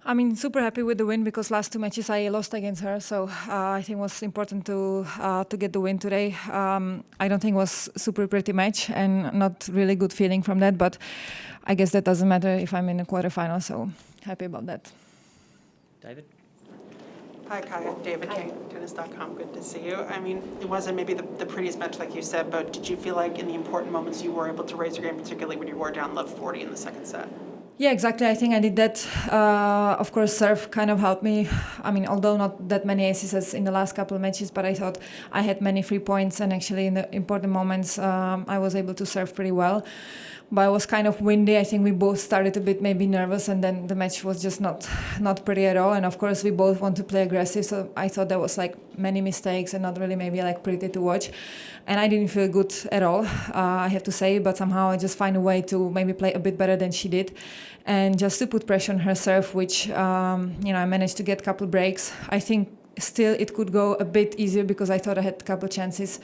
I mean, super happy with the win because last two matches I lost against her, so I think it was important to get the win today. I don't think it was super pretty match and not really good feeling from that, but I guess that doesn't matter if I'm in the quarterfinal, so happy about that. David? Hi, Kaya. David King, tennis.com. Good to see you. I mean, it wasn't maybe the prettiest match like you said, but did you feel like in the important moments you were able to raise your game, particularly when you were down love 40 in the second set? Yeah, exactly. I think I did that. Of course, serve kind of helped me. I mean, although not that many aces as in the last couple of matches, but I thought I had many free points, and actually in the important moments, I was able to serve pretty well. But it was kind of windy. I think we both started a bit maybe nervous, and then the match was just not pretty at all. And of course, we both want to play aggressive, so I thought there was like many mistakes and not really maybe like pretty to watch. And I didn't feel good at all, I have to say. But somehow I just find a way to maybe play a bit better than she did, and just to put pressure on her serve, which I managed to get a couple breaks. I think still it could go a bit easier because I thought I had a couple chances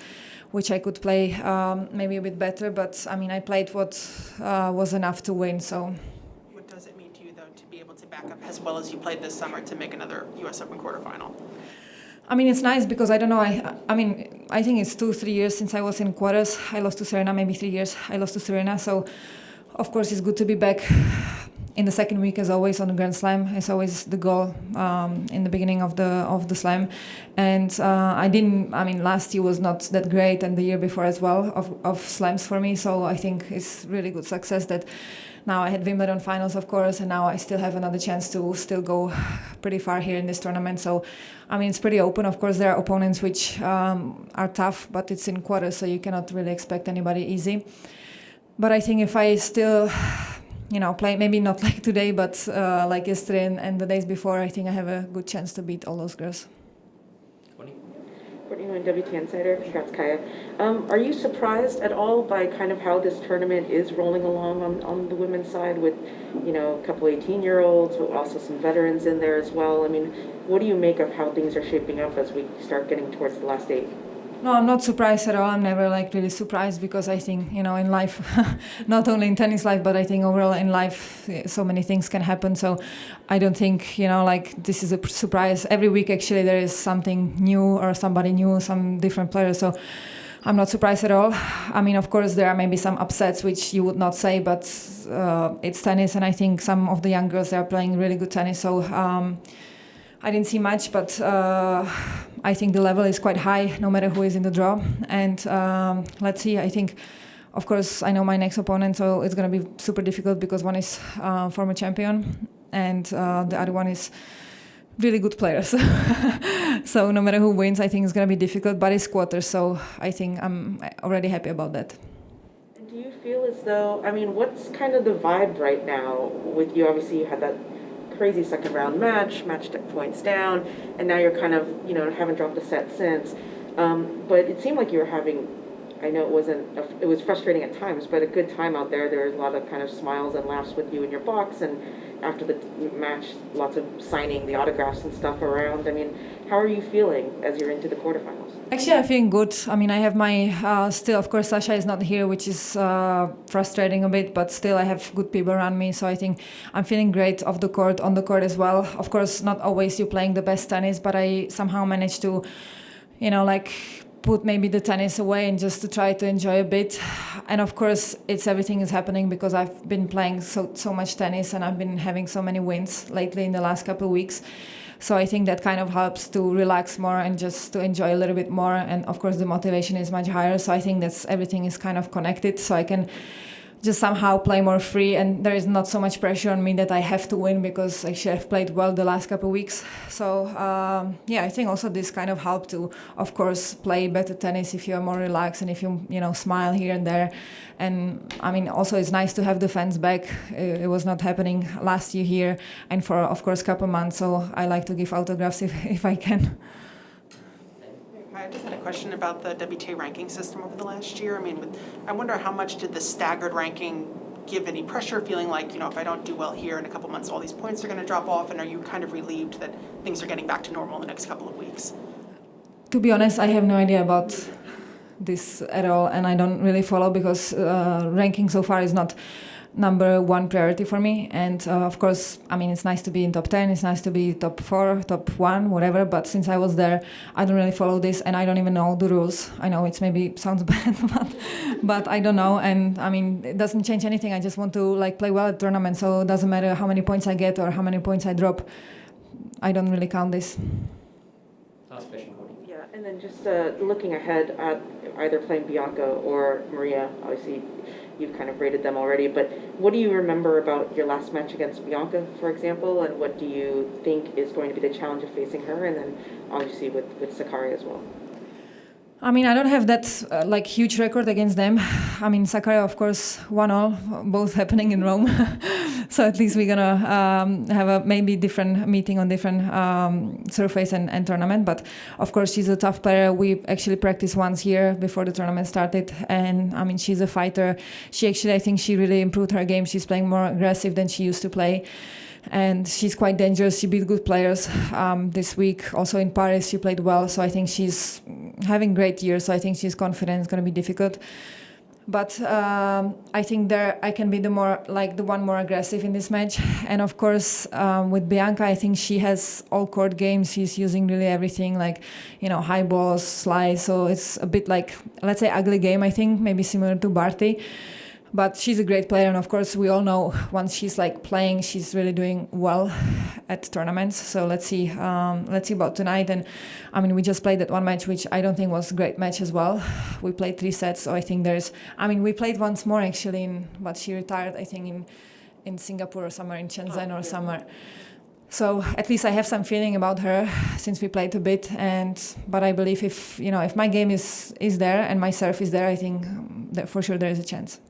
which I could play maybe a bit better, but I mean I played what was enough to win. So what does it mean to you though to be able to back up as well as you played this summer to make another US Open quarterfinal? I mean, it's nice because I don't know, I mean, I think it's 2-3 years since I was in quarters. I lost to Serena, maybe 3 years I lost to Serena, so of course it's good to be back in the second week, as always, on the Grand Slam. It's always the goal in the beginning of the slam. And last year was not that great, and the year before as well, of slams for me. So I think it's really good success that now I had Wimbledon finals, of course, and now I still have another chance to still go pretty far here in this tournament. So, I mean, it's pretty open. Of course, there are opponents which are tough, but it's in quarters, so you cannot really expect anybody easy. But I think if I still play, maybe not like today, but like yesterday and the days before, I think I have a good chance to beat all those girls. Courtney and WT Insider, congrats, Kaya. Are you surprised at all by kind of how this tournament is rolling along on the women's side with, a couple 18-year-olds, but also some veterans in there as well? I mean, what do you make of how things are shaping up as we start getting towards the last 8? No, I'm not surprised at all. I'm never really surprised because I think, in life, not only in tennis life, but I think overall in life, so many things can happen. So I don't think, this is a surprise. Every week, actually, there is something new or somebody new, some different players. So I'm not surprised at all. I mean, of course, there are maybe some upsets, which you would not say, but it's tennis. And I think some of the young girls, they are playing really good tennis. So I didn't see much, but I think the level is quite high, no matter who is in the draw. And let's see. I think, of course, I know my next opponent, so it's going to be super difficult because one is former champion and the other one is really good players. So no matter who wins, I think it's going to be difficult, but it's quarters, so I think I'm already happy about that. Do you feel as though, what's kind of the vibe right now with you? Obviously, you had that crazy second round match points down, and now you're kind of, haven't dropped a set since. But it seemed like you were having, I know it was frustrating at times, but a good time out there. There was a lot of kind of smiles and laughs with you in your box, and after the match, lots of signing the autographs and stuff around. I mean, how are you feeling as you're into the quarterfinals? Actually, I'm feeling good. I mean, I have my, still, of course, Sasha is not here, which is frustrating a bit, but still I have good people around me. So I think I'm feeling great off the court, on the court as well. Of course, not always you're playing the best tennis, but I somehow managed to, put maybe the tennis away and just to try to enjoy a bit. And of course, everything is happening because I've been playing so much tennis and I've been having so many wins lately in the last couple of weeks. So I think that kind of helps to relax more and just to enjoy a little bit more. And of course, the motivation is much higher. So I think everything is kind of connected. So I can just somehow play more free, and there is not so much pressure on me that I have to win because actually I've played well the last couple of weeks. So I think also this kind of helped to, of course, play better tennis if you are more relaxed and if you smile here and there. And I mean, also it's nice to have the fans back. It was not happening last year here, and for of course a couple months. So I like to give autographs if I can. I just had a question about the WTA ranking system over the last year. I mean, I wonder how much did the staggered ranking give any pressure, feeling like, if I don't do well here in a couple months, all these points are going to drop off, and are you kind of relieved that things are getting back to normal in the next couple of weeks? To be honest, I have no idea about this at all, and I don't really follow because ranking so far is not number one priority for me. And of course, I mean, it's nice to be in top 10, it's nice to be top 4, top 1, whatever. But since I was there, I don't really follow this, and I don't even know the rules. I know it's maybe sounds bad, but I don't know. And I mean, it doesn't change anything. I just want to like play well at tournament. So it doesn't matter how many points I get or how many points I drop. I don't really count this. Last question, Cody. Yeah, and then just looking ahead at either playing Bianca or Maria, obviously you've kind of rated them already, but what do you remember about your last match against Bianca, for example, and what do you think is going to be the challenge of facing her, and then obviously with Sakkari as well? I mean, I don't have that like huge record against them. I mean, Sakkari, of course, 1-1, both happening in Rome. So at least we're gonna have a maybe different meeting on different surface and tournament. But of course, she's a tough player. We actually practiced once here before the tournament started, and I mean, she's a fighter. She actually, I think, she really improved her game. She's playing more aggressive than she used to play. And she's quite dangerous. She beat good players this week. Also in Paris, she played well. So I think she's having great years. So I think she's confident. It's going to be difficult. But I think there I can be the one more aggressive in this match. And of course, with Bianca, I think she has all court games. She's using really everything, like, you know, high balls, slice. So it's a bit like, let's say, ugly game, I think, maybe similar to Barty. But she's a great player, and of course we all know once she's like playing, she's really doing well at tournaments. So let's see about tonight. And I mean, we just played that one match, which I don't think was a great match as well. We played 3 sets, so I think we played once more actually, but she retired, I think, in Singapore or somewhere, in Shenzhen or somewhere. So at least I have some feeling about her since we played a bit, but I believe if my game is there and my serve is there, I think that for sure there is a chance.